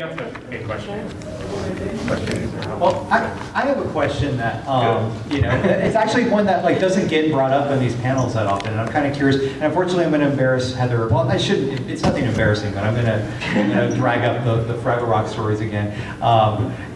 anybody else have a question? Well, I have a question that, you know, it's actually one that like doesn't get brought up in these panels that often, and I'm kind of curious, and unfortunately I'm going to embarrass Heather. Well, I shouldn't, it's nothing embarrassing, but I'm going to drag up the Fraggle Rock stories again.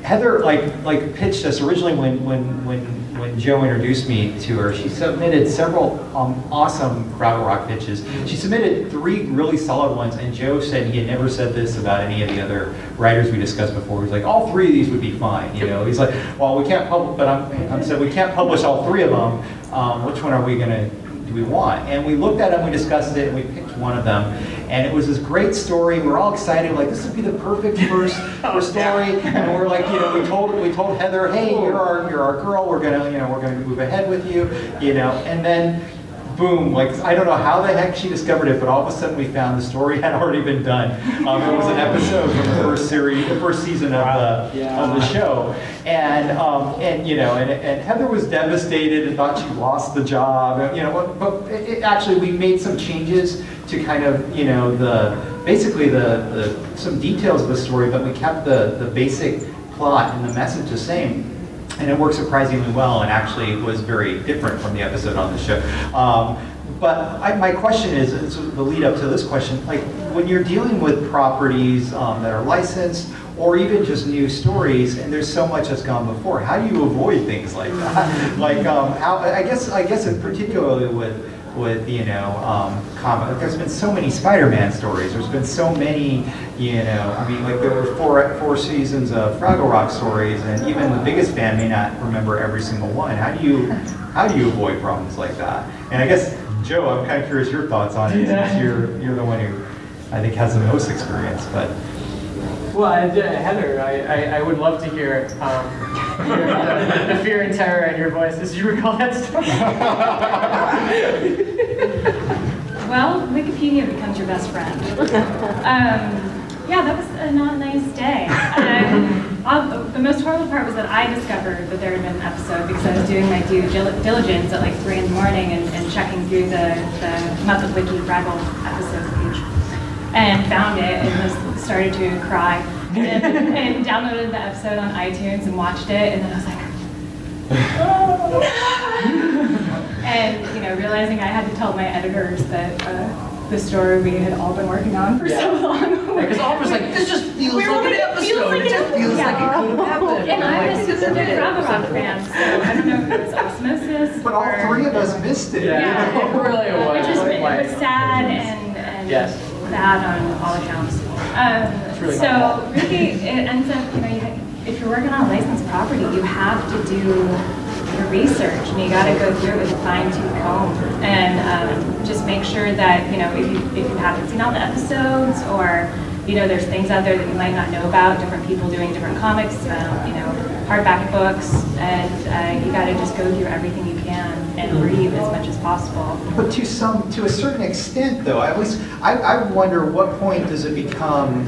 Heather like pitched us originally when Joe introduced me to her. She submitted several awesome Fraggle Rock pitches. She submitted 3 really solid ones, and Joe said he had never said this about any of the other writers we discussed before. He's like, all 3 of these would be fine. You know, he's like, well, we can't publish, but I said we can't publish all 3 of them. Which one are we gonna do we want? And we looked at them, we discussed it, and we picked one of them. And it was this great story. We're all excited, like this would be the perfect first story. And we're like, you know, we told Heather, hey, you're our girl. We're gonna move ahead with you, you know. And then, boom! Like I don't know how the heck she discovered it, but all of a sudden we found the story had already been done. It was an episode from the first series, the first season of the show, and you know, and Heather was devastated and thought she lost the job. And, you know, but actually we made some changes to kind of, you know, basically some details of the story, but we kept the basic plot and the message the same. And it worked surprisingly well, and actually was very different from the episode on the show. But my question is the lead up to this question, like when you're dealing with properties that are licensed, or even just new stories, and there's so much that's gone before, how do you avoid things like that? Like, I guess in particularly with you know, comic. There's been so many Spider-Man stories. There's been so many, you know. I mean, like there were four seasons of Fraggle Rock stories, and even the biggest fan may not remember every single one. How do you avoid problems like that? And I guess Joe, I'm kind of curious your thoughts on it, since you're the one who I think has the most experience, but. Well, Heather, I would love to hear the fear and terror in your voice as you recall that story. Well, Wikipedia becomes your best friend. Yeah, that was a not nice day. The most horrible part was that I discovered that there had been an episode because I was doing my due diligence at like 3 in the morning and checking through the Muppet Wiki Fraggle episode page. And found it and started to cry and downloaded the episode on iTunes and watched it, and then I was like, oh. And you know, realizing I had to tell my editors that the story we had all been working on for so long. Because all was like, this just feels like an episode. It just feels like it could have happened. And I was super big Fraggle Rock fan, so I don't know if it was osmosis. But all 3 of us missed it. Yeah, it really was. It was sad and yes. Bad on all accounts. So really, it ends up, you know, if you're working on a licensed property, you have to do your research, and you got to go through it with a fine-tooth comb, and just make sure that, you know, if you haven't seen all the episodes, or you know, there's things out there that you might not know about, different people doing different comics, you know, hardback books, and you got to just go through everything you can and read as much as possible. But to a certain extent, though, at least I wonder what point does it become,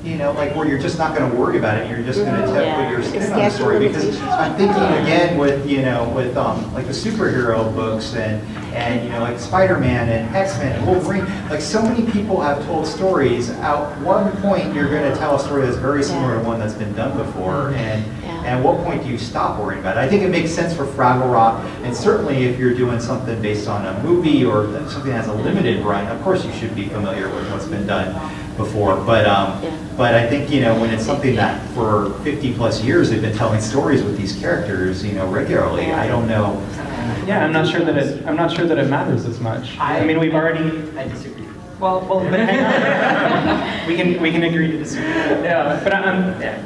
you know, like where you're just not going to worry about it. You're just going to put your spin on the story. Because I'm thinking again with, you know, with like the superhero books and you know, like Spider-Man and X-Men and Wolverine. Like so many people have told stories. At one point, you're going to tell a story that's very similar to one that's been done before. And at what point do you stop worrying about it? I think it makes sense for Fraggle Rock, and certainly if you're doing something based on a movie or something that has a limited run, of course you should be familiar with what's been done before. But I think, you know, when it's something that for 50+ years they've been telling stories with these characters, you know, regularly, I don't know. Yeah, I'm not sure that it matters as much. I mean, we've already. I disagree. Well, but hang on. we can agree to disagree. Yeah,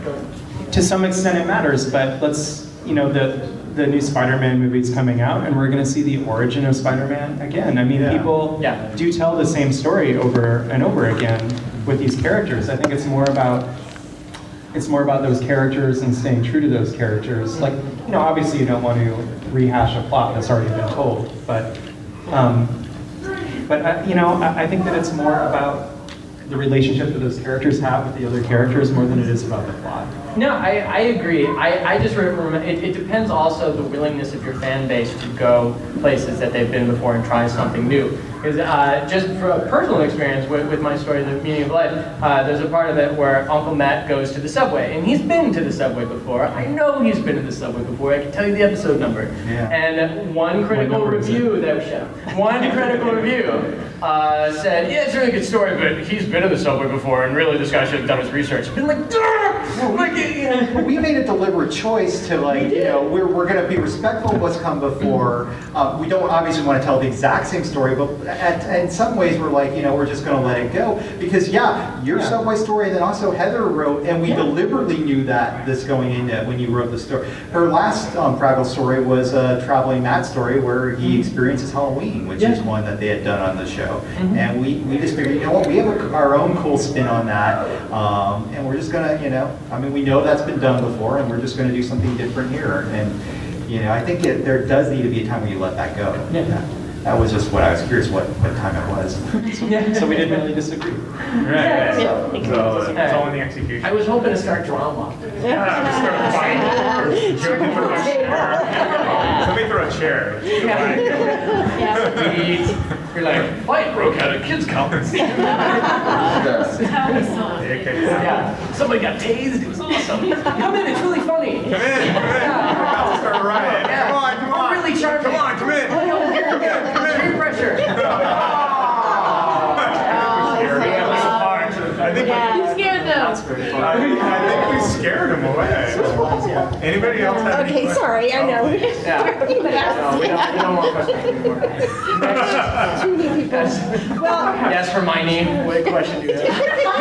but to some extent it matters. But let's, you know, the new Spider-Man movie is coming out, and we're going to see the origin of Spider-Man again. I mean, people do tell the same story over and over again with these characters. I think it's more about those characters and staying true to those characters. Like, you know, obviously you don't want to rehash a plot that's already been told, but you know, I think that it's more about the relationship that those characters have with the other characters more than it is about the plot. No, I agree. I just remember, it depends also the willingness of your fan base to go places that they've been before and try something new. Because just for a personal experience with my story, The Meaning of Life, there's a part of it where Uncle Matt goes to the subway, and he's been to the subway before. I know he's been to the subway before. I can tell you the episode number. Yeah. And one critical review said, yeah, it's a really good story, but he's been to the subway before, and really this guy should have done his research. Been like, we made a deliberate choice to we're going to be respectful of what's come before. We don't obviously want to tell the exact same story, but in some ways we're like, we're just going to let it go. Because your subway story, and then also Heather wrote, and we deliberately knew this going into when you wrote the story. Her last Fraggle story was a Traveling Matt story where he experiences Halloween, which is one that they had done on the show. And we just figured, we have our own cool spin on that, and we're just going to, we know that's been done before, and we're just going to do something different here. And I think there does need to be a time where you let that go. That was just what I was curious what time it was. So we didn't really disagree. Right. So it's all in the execution. I was hoping to start drama. Start fighting. Somebody throw a chair. You're like, fight broke out at kids' conference. Somebody got tased. It was awesome. Come in, it's really funny. Come in. We're about to start a riot. Come on. I'm really charming. Come in. Peer pressure. I think you scared them. I think we scared them away. Anybody else have any questions? Sorry, I know. We don't want questions anymore. Too many people. Well, Yes, Hermione, what question do you have?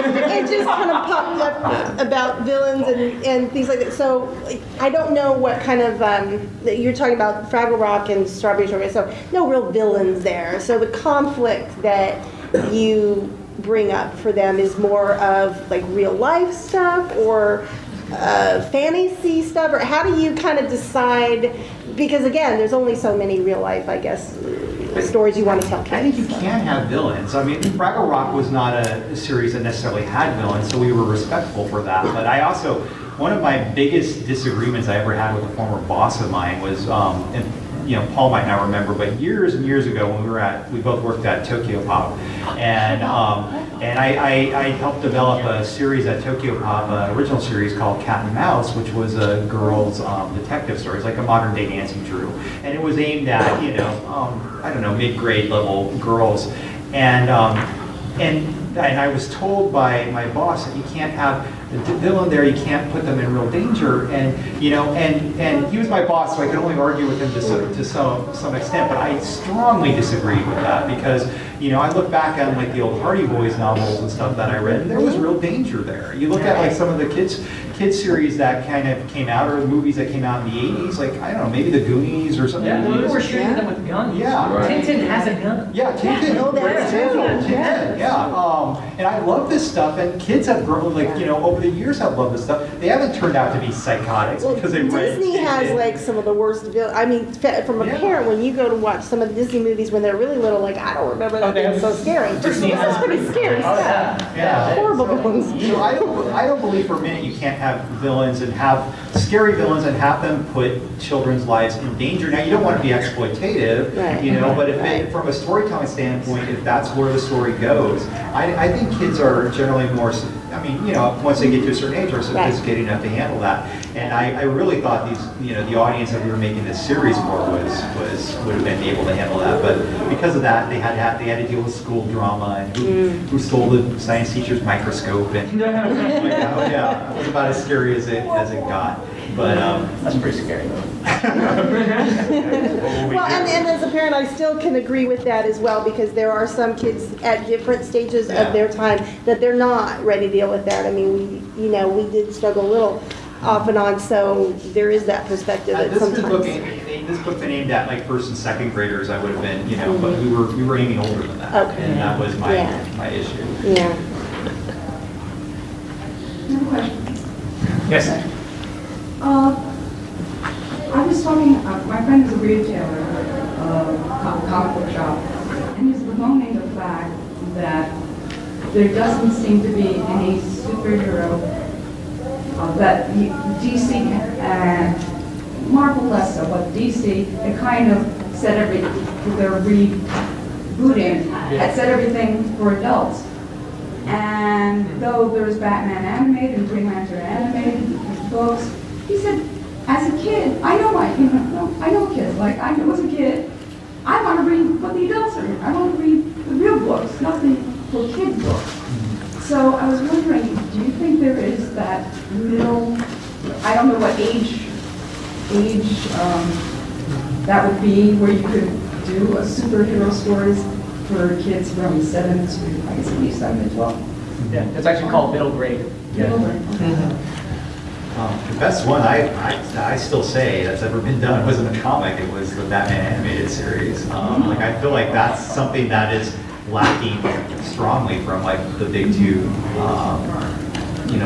it just kind of popped up about villains and things like that. So I don't know what kind of, you're talking about Fraggle Rock and Strawberry Shortcake, so no real villains there. So the conflict that you bring up for them is more of like real life stuff or fantasy stuff, or how do you kind of decide, because again, there's only so many real life, I guess, stories you want to tell kids. I think you can have villains. I mean, Fraggle Rock was not a series that necessarily had villains, so we were respectful for that. But I also, one of my biggest disagreements I ever had with a former boss of mine was, and Paul might not remember, but years and years ago when we both worked at Tokyo Pop, and I helped develop a series at Tokyo Pop, an original series called Cat and Mouse, which was a girls' detective story. It's like a modern day Nancy Drew, and it was aimed at mid-grade level girls, and I was told by my boss that you can't have the villain there, you can't put them in real danger, and he was my boss, so I could only argue with him to some extent, but I strongly disagreed with that, because I look back on like the old Hardy Boys novels and stuff that I read, and there was real danger there. You look at like some of the kids series that kind of came out, or the movies that came out in the 80s, like, I don't know, maybe the Goonies or something. Yeah, they were shooting them with guns. Yeah. Right. Tintin has a gun. Yeah, Tintin. And I love this stuff, and kids have grown, over the years have loved this stuff. They haven't turned out to be psychotics because they read Disney has like some of the worst from a parent, when you go to watch some of the Disney movies when they're really little, like, I don't remember that being so scary. This is pretty scary stuff. Yeah. Horrible villains. So I don't believe for a minute you can't have villains and have scary villains and have them put children's lives in danger. Now, you don't want to be exploitative, but from a storytelling standpoint, if that's where the story goes, I think kids are generally more, once they get to a certain age, are sophisticated enough to handle that. And I really thought the audience that we were making this series for would have been able to handle that. But because of that, they had to deal with school drama and who stole the science teacher's microscope, and it was about as scary as it got. But that's pretty scary though. Well, and as a parent, I still can agree with that as well, because there are some kids at different stages of their time that they're not ready to deal with that. I mean, we did struggle a little off and on, so there is that perspective that sometimes. This book been aimed at like first and second graders, I would have been, but we were aiming older than that, and that was my issue. Yeah. No question. Yes. I was talking, my friend is a retailer, comic book shop, and he's bemoaning the fact that there doesn't seem to be any superhero that DC and Marvel less so, but DC, it kind of said they're rebooting, had said everything for adults. And though there was Batman animated and Green Lantern animated books, he said, as a kid, I know kids, like I was a kid, I want to read what the adults are reading. I want to read the real books, not the for kids books. So I was wondering, do you think there is that middle, I don't know what age that would be, where you could do a superhero stories for kids from 7 to, I guess it would be 7 to 12? Yeah, it's actually called middle grade. Middle grade. The best one I still say that's ever been done wasn't a comic. It was the Batman animated series. Like I feel like that's something that is lacking strongly from like the big two,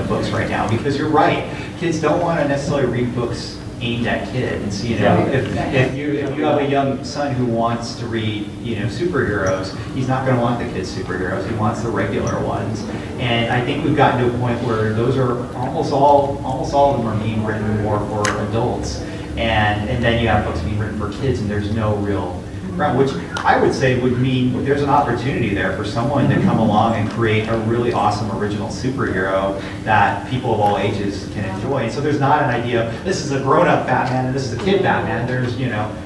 books right now. Because you're right, kids don't want to necessarily read books aimed at kids. If you have a young son who wants to read superheroes, he's not going to want the kids superheroes. He wants the regular ones. And I think we've gotten to a point where those are almost all of them are being written more for adults. And then you have books being written for kids, and there's no real ground, which I would say would mean there's an opportunity there for someone to come along and create a really awesome original superhero that people of all ages can enjoy. And so there's not an idea, this is a grown-up Batman and this is a kid Batman. There's,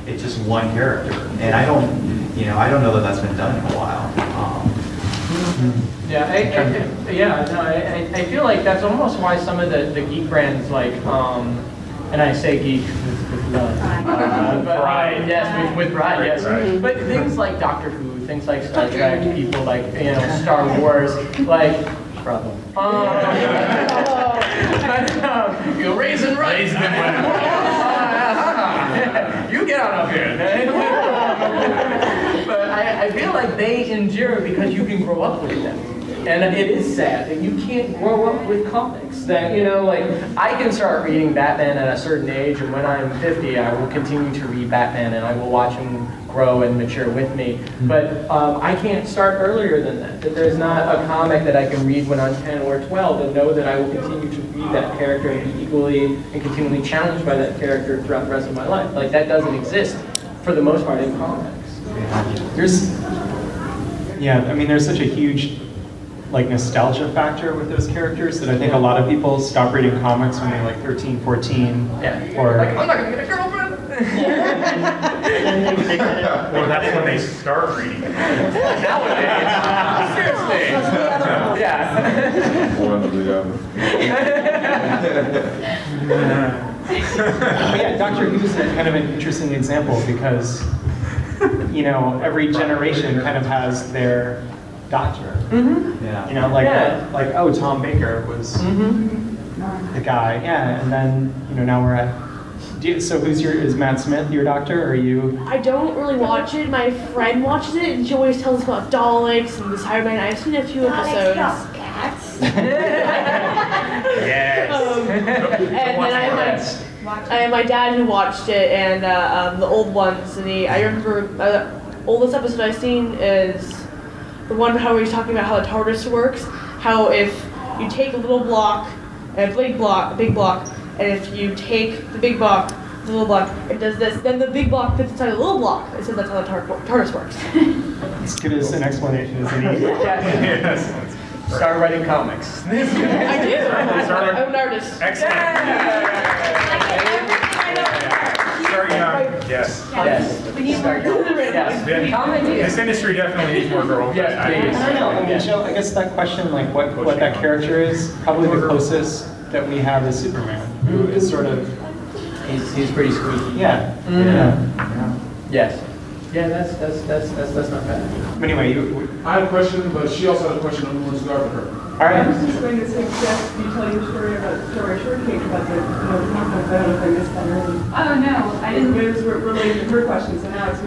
it's just one character. And I don't know that that's been done in a while. I feel like that's almost why some of the Geek Brands, like, and I say geek with love, pride, yes, with pride, yes. Right. But things like Doctor Who, things like Star Trek, people like Star Wars, like bravo. You'll raise and right. You get on up here. But I feel like they endure because you can grow up with them. And it is sad that you can't grow up with comics. That, like, I can start reading Batman at a certain age, and when I'm 50, I will continue to read Batman, and I will watch him grow and mature with me. But I can't start earlier than that. That there's not a comic that I can read when I'm 10 or 12 and know that I will continue to read that character and be equally and continually challenged by that character throughout the rest of my life. Like, that doesn't exist, for the most part, in comics. There's such a huge nostalgia factor with those characters that I think a lot of people stop reading comics when they're like 13, 14. Yeah. Or like, I'm not gonna get a girlfriend. Or that's when they start reading. Nowadays. Seriously. Yeah. One or the other. Yeah, Doctor Who's kind of an interesting example because, every generation kind of has their doctor. Mm-hmm. Yeah. Tom Baker was the guy. Yeah, and then now we're at. So is Matt Smith your doctor, or are you? I don't really watch it. My friend watches it, and she always tells us about Daleks and the Cybermen. I've seen a few episodes. Cats. Yes. And then I had my dad who watched it, and the old ones. And I remember the oldest episode I've seen is the one how he's talking about how the TARDIS works. How if you take a little block, a big block, and if you take the big block, the little block, it does this, then the big block fits inside the little block. It says that's how the TARDIS works. As good as an explanation as any. Yes. Start writing comics. I do. I'm an artist. Excellent. Start young. Yes. Yes. We need more Yes. Comic This industry definitely needs more girls. Yes, please. I don't know. Michelle, I guess that question, what that character is, probably the closest that we have is Superman, who is sort of. He's pretty squeaky. Yeah. Yes. Yeah, that's not bad. But anyway, I had a question, but she also had a question on who's guard for her. All right. I was just going to suggest you tell your story about Strawberry Shortcake about the I don't know if I missed that earlier. Oh, no, I didn't. It was related to her question, so now it's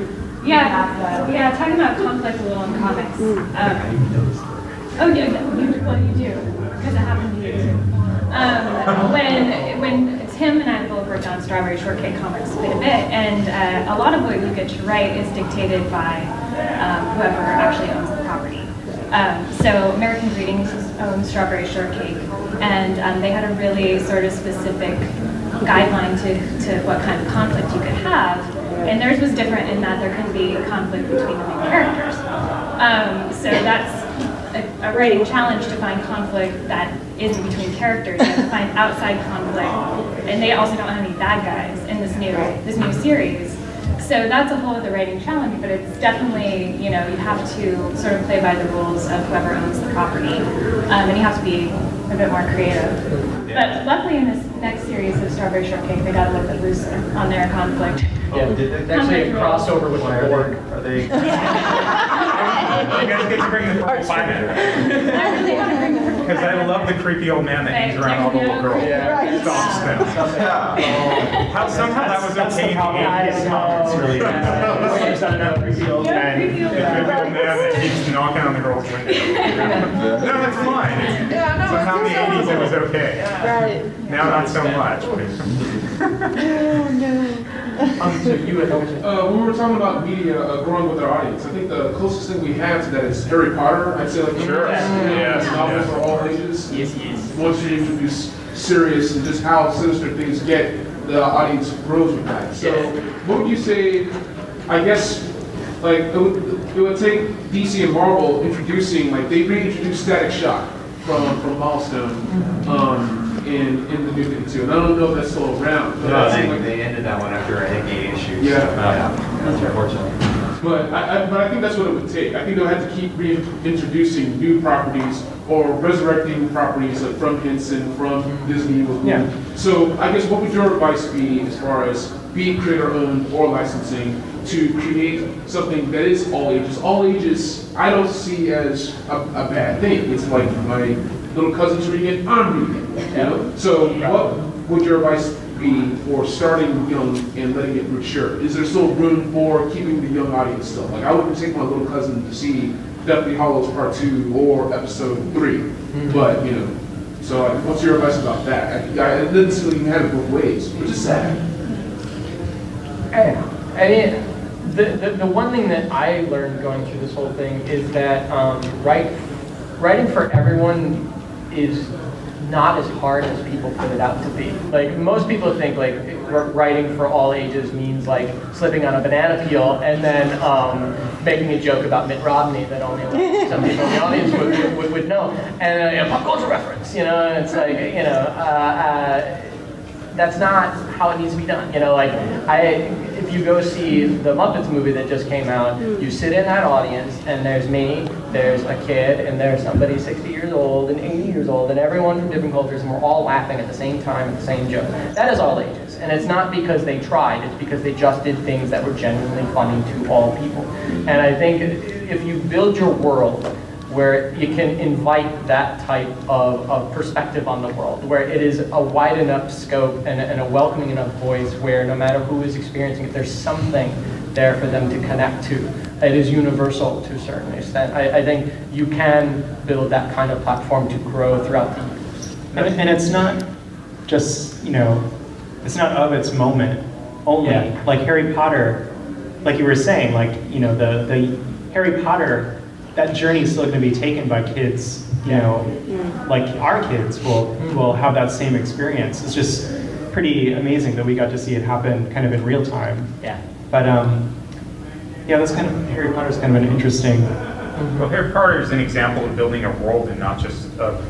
Yeah, talking about conflict a little in comics. You do, because it happened to you too. When Tim and I both worked on Strawberry Shortcake comics quite a bit, and a lot of what you get to write is dictated by whoever actually owns the property. So American Greetings owns Strawberry Shortcake, and they had a really sort of specific guideline to what kind of conflict you could have. And theirs was different in that there can be conflict between the main characters. So that's a writing challenge to find conflict that isn't between characters. You have to find outside conflict, and they also don't have any bad guys in this new series. So that's a whole other writing challenge, but it's definitely, you have to sort of play by the rules of whoever owns the property, and you have to be a bit more creative. But luckily in this next series of Strawberry Shortcake, they got a little bit looser on their conflict. Yeah, there's actually a crossover with the board. Are they? You guys get to bring the purple pine in. Because I love the creepy old man that hangs around all the little girls. Right. Stomps them. Somehow that was okay in the 80s. It's really Creepy old man that keeps knocking on the girl's window. No, that's fine. Somehow in the 80s it was okay. Right. Now not so much. Oh no. So you had we were talking about media growing with our audience. I think the closest thing we have to that is Harry Potter. I'd say like novels for all ages. Yes. Once you introduce serious and just how sinister things get, the audience grows with that. So what would you say, I guess, like it would take DC and Marvel introducing, like they reintroduced Static Shock from Milestone in the new 52. And I don't know if that's still around. No, they ended that one after I think 8 issues. Yeah. That's unfortunate. But I think that's what it would take. I think they'll have to keep reintroducing new properties or resurrecting properties like from Henson, from Disney. So I guess what would your advice be as far as be creator-owned or licensing to create something that is all ages? All ages, I don't see as a bad thing. It's like my little cousin's reading it, I'm reading it. You know? So what would your advice be for starting young and letting it mature? Is there still room for keeping the young audience still? Like I wouldn't take my little cousin to see Deathly Hallows Part 2 or Episode 3, but so like, what's your advice about that? I didn't see you can have it both ways, which is sad. I mean, the one thing that I learned going through this whole thing is that writing for everyone is not as hard as people put it out to be. Like most people think like writing for all ages means like slipping on a banana peel and then making a joke about Mitt Romney that only like, some people in the audience would know. And a pop culture reference, it's like, that's not how it needs to be done. If you go see the Muppets movie that just came out, you sit in that audience and there's me, there's a kid, and there's somebody 60 years old and 80 years old, and everyone from different cultures, and we're all laughing at the same time at the same joke. That is all ages. And it's not because they tried, it's because they just did things that were genuinely funny to all people. And I think if you build your world where you can invite that type of perspective on the world, where it is a wide enough scope and a welcoming enough voice where no matter who is experiencing it, there's something there for them to connect to. It is universal to a certain extent. I think you can build that kind of platform to grow throughout the years. And it's not just, it's not of its moment only. Yeah. Like Harry Potter, like you were saying, like, the Harry Potter, that journey is still going to be taken by kids, like our kids will have that same experience. It's just pretty amazing that we got to see it happen kind of in real time. Yeah. But that's kind of, Harry Potter's kind of an interesting. Well, Harry Potter is an example of building a world and not just of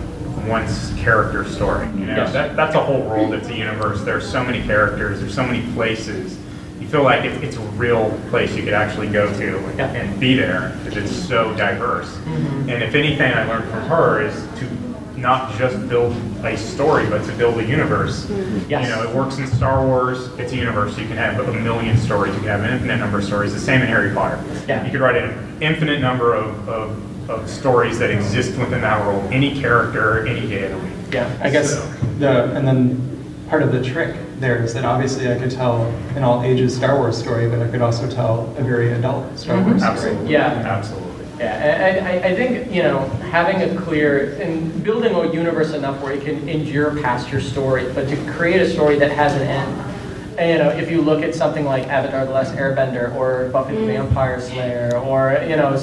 one's character story. Yes. That's a whole world, it's a universe. There's so many characters, there's so many places. You feel like it's a real place you could actually go to and be there because it's so diverse. And if anything I learned from her is to not just build a story, but to build a universe. Yes. It works in Star Wars, it's a universe. You can have a million stories, you can have an infinite number of stories. The same in Harry Potter. Yeah. You could write an infinite number of stories that exist within that world, any character, any day of the week. Yeah, I guess and then part of the trick there is that obviously I could tell an all ages Star Wars story, but I could also tell a very adult Star Wars story. Absolutely. Yeah. Absolutely. Yeah, I think, having a clear, and building a universe enough where it can endure past your story, but to create a story that has an end. you know, if you look at something like Avatar: The Last Airbender or Buffy the Vampire Slayer or, you know,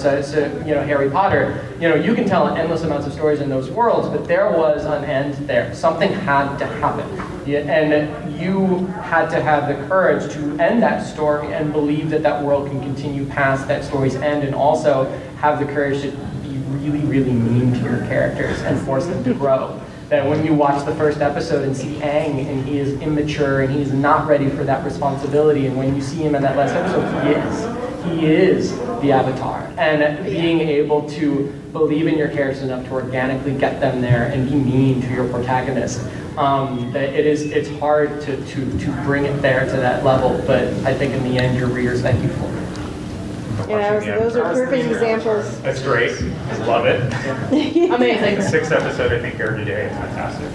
Harry Potter, you know, you can tell endless amounts of stories in those worlds, but there was an end there. Something had to happen. And you had to have the courage to end that story and believe that that world can continue past that story's end, and also have the courage to be really, really mean to your characters and force them to grow. That when you watch the first episode and see Aang and he is immature and he's not ready for that responsibility, and when you see him in that last episode, he is the Avatar. And being able to believe in your characters enough to organically get them there and be mean to your protagonist. It's hard to bring it there to that level, but I think in the end your readers thank you for it. Yeah, those are perfect examples. That's great. I love it. Amazing. The 6th episode, I think, aired today. It's fantastic.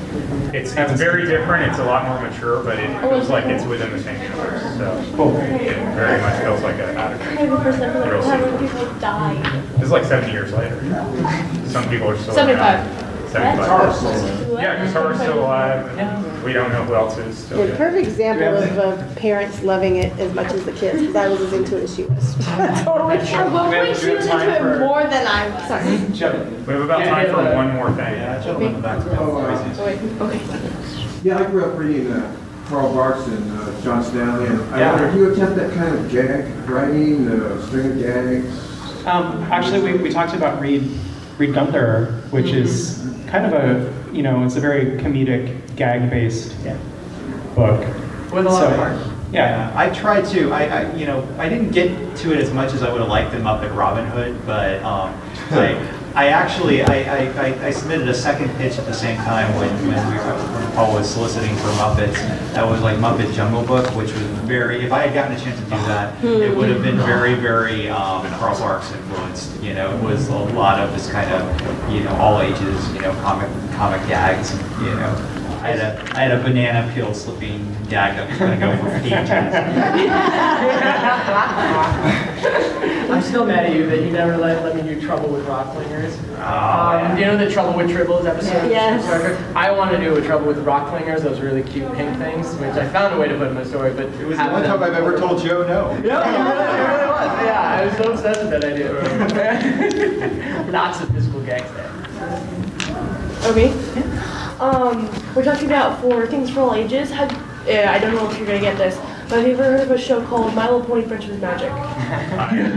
It's very different. It's a lot more mature, but it feels like it's within the same universe. So it very much feels like a How many people died? It's like 70 years later. Some people are still 75. around. 75. Yeah, because Horror's still alive. And we don't know who else is still. A perfect example of parents loving it as much as the kids, because I was as into it as she was. Totally true. Well, wait, she was into it more than I'm. Sorry. We have about time for one more thing. Okay. Yeah, I grew up reading Karl Barks and John Stanley, and I wonder, do you attempt that kind of gag writing, string of gags? Actually, we talked about Reed Gunther, which is kind of a, you know, it's a very comedic, gag-based book. With a lot of heart. Yeah, I tried to. You know, I didn't get to it as much as I would have liked in Muppet Robin Hood, but I submitted a second pitch at the same time when Paul was soliciting for Muppets. That was like Muppet Jungle Book, which was very. If I had gotten a chance to do that, it would have been very, very Karl Barks influenced. You know, it was a lot of this kind of, you know, all ages, you know, comic gags. You know. I had a banana peel slipping gag that was going to go for pages. I'm still mad at you that you never let me do Trouble with Rocklingers. You know the Trouble with Tribbles episode? Yes. I want to do a Trouble with Rocklingers, those really cute pink things, which I found a way to put in my story, but It was the one time I've ever told Joe no. Yeah, it really was. Yeah, I was so obsessed with that idea. Lots of physical gags there. Okay. We're talking about for things for all ages. I don't know if you're gonna get this, but have you ever heard of a show called My Little Pony Friendship with Magic? I'm hearing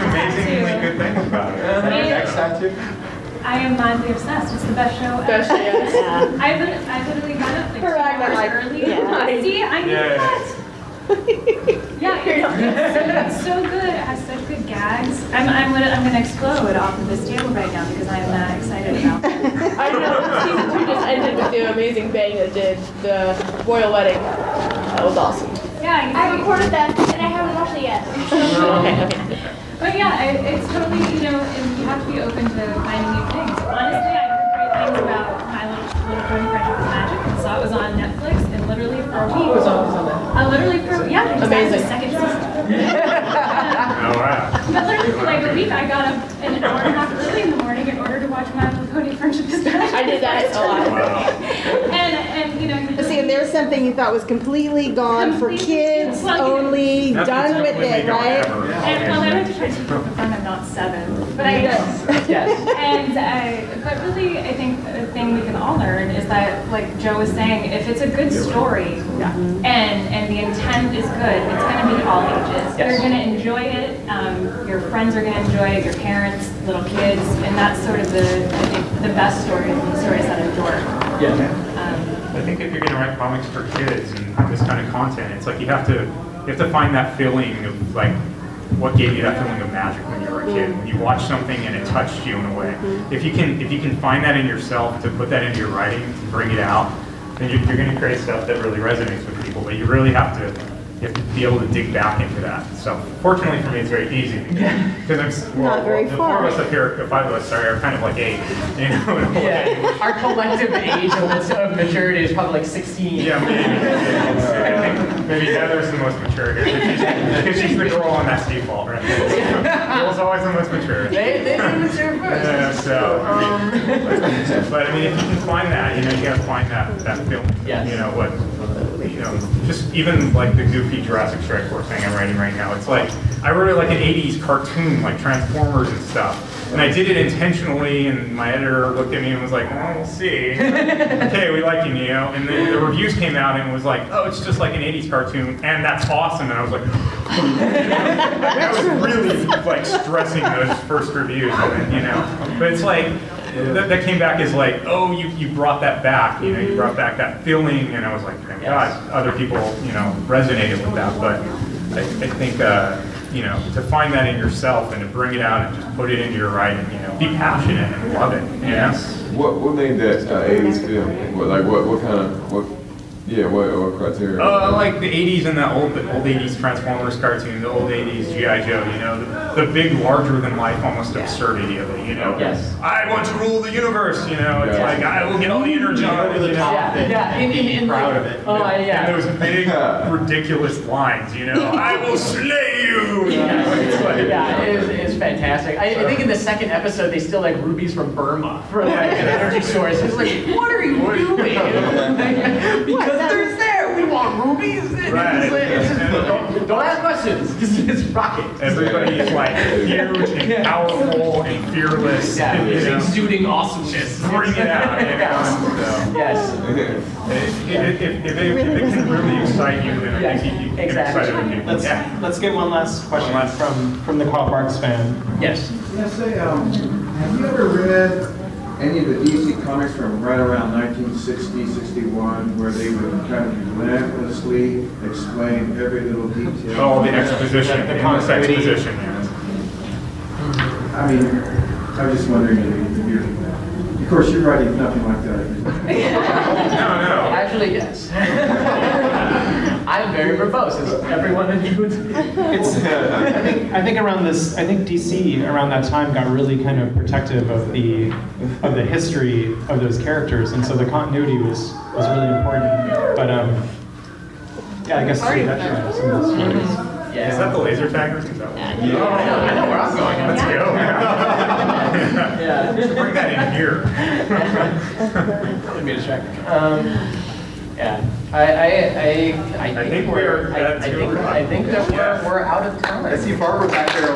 amazingly good things about it. Next time too? I am madly obsessed. It's the best show ever. Best show, yes. I literally got up like 2 hours early. Yeah. See, I knew that. Yeah, it's so good. It has such good gags. I'm gonna explode off of this table right now because I'm that excited about it. I know, season 2 just ended with the amazing bang that did the royal wedding. That was awesome. Yeah, I recorded that and I haven't watched it yet. Okay. But yeah, it's totally, you know, you have to be open to finding new things. Honestly, I heard great things about My Little Pony Friendship with Magic and saw it was on Netflix, and literally for a week. It was on that. Amazing. Second season. Oh, wow. But literally for like a week, I got up an hour and a half early in the morning in order to watch My Little Pony Friendship with Magic. I did that a lot. Wow. And you know, See, and there's something you thought was completely gone for kids only, Nothing's done with completely it, gone right? ever. and well, I like to try to keep the fun. I'm not 7, but I did. Yes. But really, I think the thing we can all learn is that, like Joe was saying, if it's a good story and the intent is good, it's going to be all ages. Yes. You're going to enjoy it. Your friends are going to enjoy it. Your parents, little kids, and that's sort of I think the best stories that endure. Yeah. I think if you're going to write comics for kids and this kind of content, it's like you have to find that feeling of like what gave you that feeling of magic when you were a kid. When you watched something and it touched you in a way. If you can find that in yourself, to put that into your writing, to bring it out, then you're going to create stuff that really resonates with people. But you really have to be able to dig back into that. So fortunately for me, it's very easy because Not very the far. 4 of us up here, the 5 of us, sorry, are kind of like 8. You know, in a way. Yeah. Our collective age of maturity is probably like 16. Yeah, maybe. I think Maybe Heather's the most mature here, because she's the girl on that default, right? Girl's always the most mature. They mature first. Yeah, so, but I mean, if you can find that, you gotta find that film. Yes. Just even like the goofy Jurassic Strike Force thing I'm writing right now. It's like, I wrote it like an 80s cartoon, like Transformers and stuff. And I did it intentionally, and my editor looked at me and was like, well, we'll see. Okay, we like you, Neo. And then the reviews came out and was like, oh, it's just like an 80s cartoon, and that's awesome. And I was like, I was really like stressing those first reviews, but it's like, that came back as like, oh, you brought that back, you brought back that feeling, and I was like, thank God, other people, resonated with that. But I think, to find that in yourself and to bring it out and just put it into your writing, be passionate and love it. Yes. What made that 80s film? What kind of what criteria? Like the 80s and the old 80s Transformers cartoon, the old 80s G.I. Joe, the big larger than life almost absurdity of it, Yes. I want to rule the universe, it's like I will get all the energy out of it. Yeah, proud of it. Oh, yeah. And those big ridiculous lines, I will slay you. It's fantastic. I think in the second episode they steal like rubies from Burma for like an energy source. It's like, what are you doing? Because they're there. We want rubies. Right. Don't ask questions. It's rocket. Everybody is like huge and powerful and fearless. Yeah, exuding awesomeness. Bring it out. Yes. If it can really excite you, then I think you get excited with people. Let's get one last question from the Carl Barks fan. Yes. Have you ever read any of the DC comics from right around 1960, 61, where they would kind of relentlessly explain every little detail? Oh, the exposition, the exposition, yes. I mean, I'm just wondering if you're, of course, you're writing nothing like that. No. Actually, yes. I'm very verbose, as everyone in you. I think around this, I think DC around that time got really kind of protective of the history of those characters, and so the continuity was really important. But I guess some of those stories. Yeah. Is that the laser tagger? I know where I'm going. Let's go. Just bring that in here. Let me distract. I think that we're out of time. I see Barbara back there.